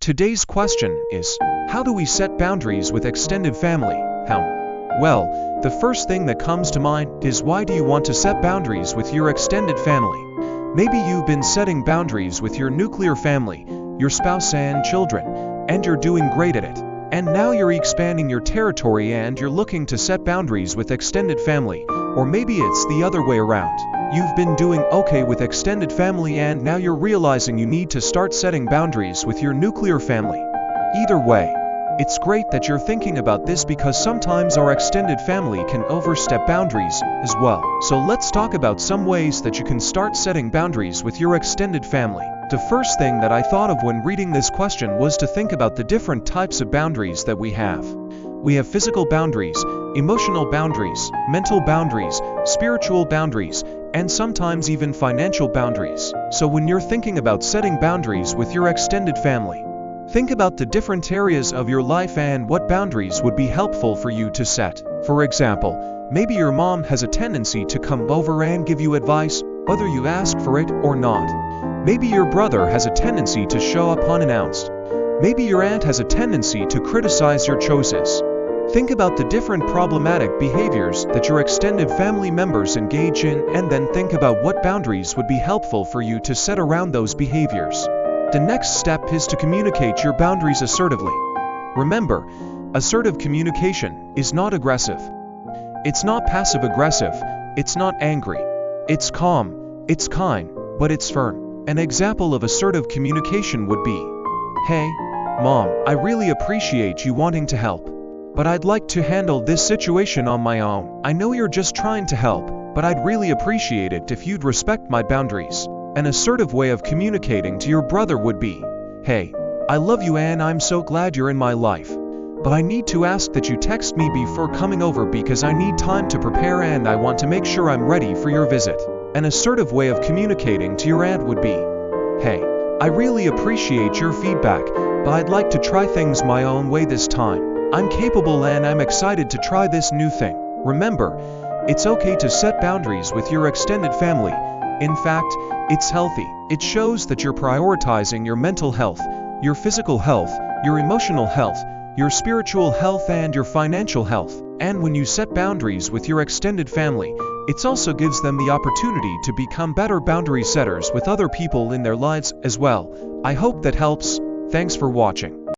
Today's question is, how do we set boundaries with extended family? Well, the first thing that comes to mind is, why do you want to set boundaries with your extended family? Maybe you've been setting boundaries with your nuclear family, your spouse and children, and you're doing great at it. And now you're expanding your territory and you're looking to set boundaries with extended family. Or maybe it's the other way around. You've been doing okay with extended family and now you're realizing you need to start setting boundaries with your nuclear family. Either way, it's great that you're thinking about this, because sometimes our extended family can overstep boundaries as well. So let's talk about some ways that you can start setting boundaries with your extended family. The first thing that I thought of when reading this question was to think about the different types of boundaries that we have. We have physical boundaries, emotional boundaries, mental boundaries, spiritual boundaries, and sometimes even financial boundaries. So when you're thinking about setting boundaries with your extended family, think about the different areas of your life and what boundaries would be helpful for you to set. For example, maybe your mom has a tendency to come over and give you advice, whether you ask for it or not. Maybe your brother has a tendency to show up unannounced. Maybe your aunt has a tendency to criticize your choices. Think about the different problematic behaviors that your extended family members engage in, and then think about what boundaries would be helpful for you to set around those behaviors. The next step is to communicate your boundaries assertively. Remember, assertive communication is not aggressive. It's not passive-aggressive. It's not angry. It's calm. It's kind, but it's firm. An example of assertive communication would be, "Hey, Mom, I really appreciate you wanting to help, but I'd like to handle this situation on my own. I know you're just trying to help, but I'd really appreciate it if you'd respect my boundaries." An assertive way of communicating to your brother would be, "Hey, I love you and I'm so glad you're in my life, but I need to ask that you text me before coming over because I need time to prepare and I want to make sure I'm ready for your visit." An assertive way of communicating to your aunt would be, "Hey, I really appreciate your feedback, but I'd like to try things my own way this time. I'm capable and I'm excited to try this new thing." Remember, it's okay to set boundaries with your extended family. In fact, it's healthy. It shows that you're prioritizing your mental health, your physical health, your emotional health, your spiritual health, and your financial health. And when you set boundaries with your extended family, it also gives them the opportunity to become better boundary setters with other people in their lives as well. I hope that helps. Thanks for watching.